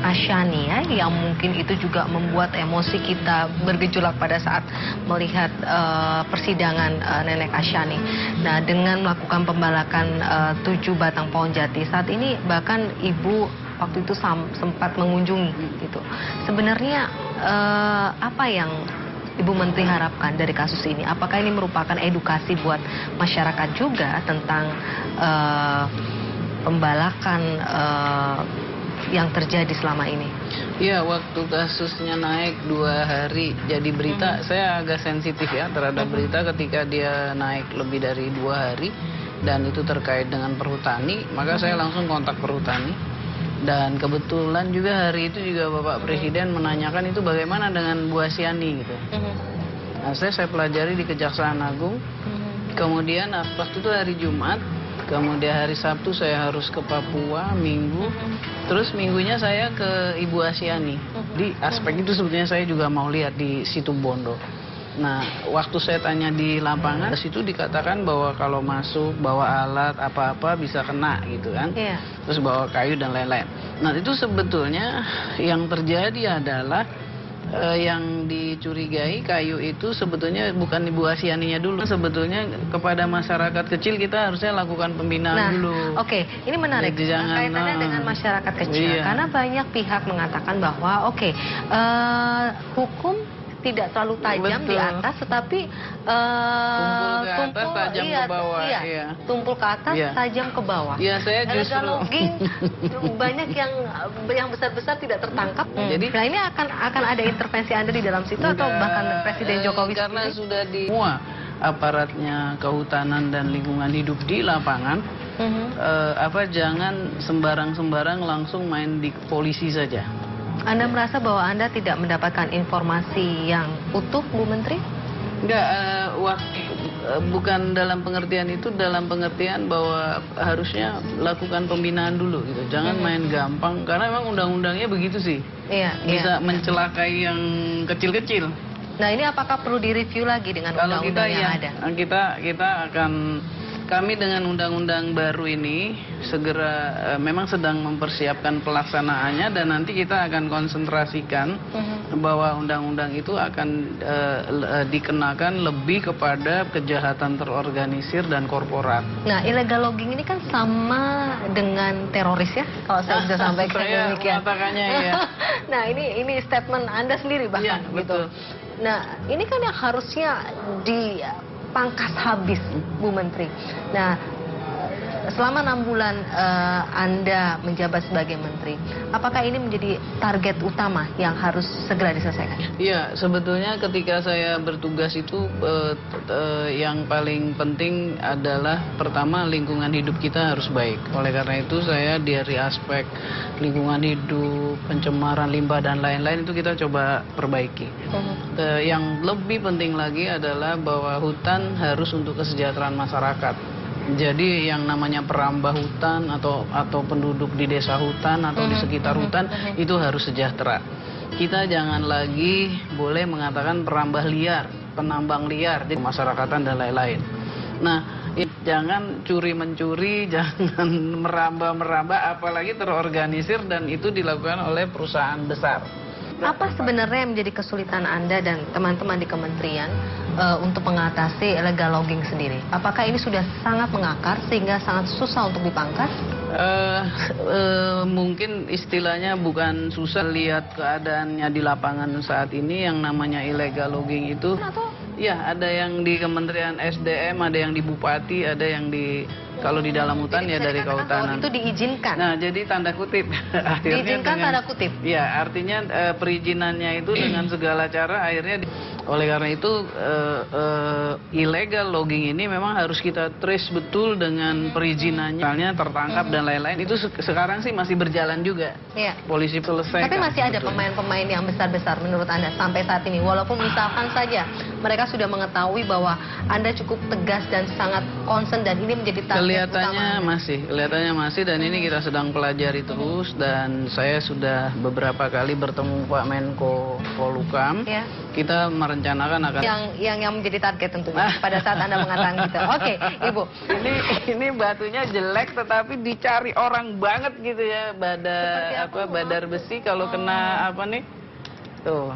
Asyani ya, yang mungkin itu juga membuat emosi kita bergejolak pada saat melihat persidangan Nenek Asyani. Nah, dengan melakukan pembalakan 7 batang pohon jati, saat ini bahkan ibu waktu itu sempat mengunjungi gitu. Sebenarnya apa yang Ibu Menteri harapkan dari kasus ini? Apakah ini merupakan edukasi buat masyarakat juga tentang pembalakan yang terjadi selama ini? Iya, waktu kasusnya naik 2 hari jadi berita, saya agak sensitif ya terhadap berita ketika dia naik lebih dari 2 hari dan itu terkait dengan perhutani, maka saya langsung kontak perhutani. Dan kebetulan juga hari itu juga Bapak Presiden menanyakan itu bagaimana dengan Bu Asyani gitu. Nah, saya pelajari di Kejaksaan Agung. Kemudian waktu itu hari Jumat, kemudian hari Sabtu saya harus ke Papua, Minggu. Terus minggunya saya ke Ibu Asyani. Di aspek itu sebetulnya saya juga mau lihat di situ Bondo. Nah, waktu saya tanya di lapangan, situ dikatakan bahwa kalau masuk bawa alat apa-apa bisa kena gitu kan. Terus bawa kayu dan lain-lain. Nah, itu sebetulnya yang terjadi adalah yang dicurigai kayu itu sebetulnya bukan Ibu Asyaninya dulu. Sebetulnya kepada masyarakat kecil kita harusnya lakukan pembinaan dulu. Oke, ini menarik. Kaitannya dengan masyarakat kecil. Karena banyak pihak mengatakan bahwa hukum tidak terlalu tajam di atas, tetapi tumpul ke atas, tajam ke bawah. Tumpul ke atas, tajam ke bawah. Iya, saya justru banyak yang besar-besar tidak tertangkap. Jadi, nah ini akan ada intervensi Anda di dalam situ atau bahkan Presiden Jokowi karena sudah di semua aparatnya kehutanan dan lingkungan hidup di lapangan, jangan sembarang-sembarang langsung main di polisi saja. Anda merasa bahwa Anda tidak mendapatkan informasi yang utuh, Bu Menteri? Enggak, bukan dalam pengertian itu, dalam pengertian bahwa harusnya lakukan pembinaan dulu gitu. Jangan main gampang, karena memang undang-undangnya begitu sih. Bisa mencelakai yang kecil-kecil. Nah, ini apakah perlu direview lagi dengan undang-undang yang ada? Kami dengan undang-undang baru ini segera memang sedang mempersiapkan pelaksanaannya dan nanti kita akan konsentrasikan bahwa undang-undang itu akan dikenakan lebih kepada kejahatan terorganisir dan korporat. Nah, illegal logging ini kan sama dengan teroris ya, kalau saya bisa sampaikan demikian. Mengatakannya ya. Nah, ini statement Anda sendiri bahkan gitu. Nah, ini kan yang harusnya dipangkas habis, Bu Menteri. Nah, selama 6 bulan Anda menjabat sebagai Menteri, apakah ini menjadi target utama yang harus segera diselesaikan? Iya, sebetulnya ketika saya bertugas itu yang paling penting adalah pertama lingkungan hidup kita harus baik. Oleh karena itu saya dari aspek lingkungan hidup, pencemaran limbah dan lain-lain itu kita coba perbaiki. Yang lebih penting lagi adalah bahwa hutan harus untuk kesejahteraan masyarakat. Jadi yang namanya perambah hutan atau penduduk di desa hutan atau di sekitar hutan itu harus sejahtera. Kita jangan lagi boleh mengatakan perambah liar, penambang liar, jadi masyarakatan dan lain-lain. Nah, jangan curi-mencuri, jangan merambah-merambah, apalagi terorganisir dan itu dilakukan oleh perusahaan besar. Apa sebenarnya yang menjadi kesulitan Anda dan teman-teman di kementerian untuk mengatasi illegal logging sendiri? Apakah ini sudah sangat mengakar sehingga sangat susah untuk dipangkas? Mungkin istilahnya bukan susah, lihat keadaannya di lapangan saat ini yang namanya illegal logging itu. Ya, ada yang di Kementerian SDM, ada yang di Bupati, ada yang di kalau di dalam hutan ya dari kehutanan. Itu diizinkan. Nah, jadi tanda kutip. Diizinkan tanda kutip. Ya, artinya perizinannya itu dengan segala cara akhirnya oleh karena itu illegal logging ini memang harus kita trace betul dengan perizinannya. Misalnya tertangkap dan lain-lain itu sekarang sih masih berjalan juga. Polisi selesai. Tapi masih ada pemain-pemain yang besar-besar menurut Anda sampai saat ini. Walaupun misalkan saja mereka sudah mengetahui bahwa Anda cukup tegas dan sangat concern dan ini menjadi target kelihatannya masih dan ini kita sedang pelajari terus dan saya sudah beberapa kali bertemu Pak Menko Polhukam. Kita merencanakan akan yang menjadi target tentunya pada saat Anda mengatakan gitu. Oke, Ibu. Ini batunya jelek tetapi dicari orang banget gitu ya. Badar besi kalau kena apa nih? Tuh.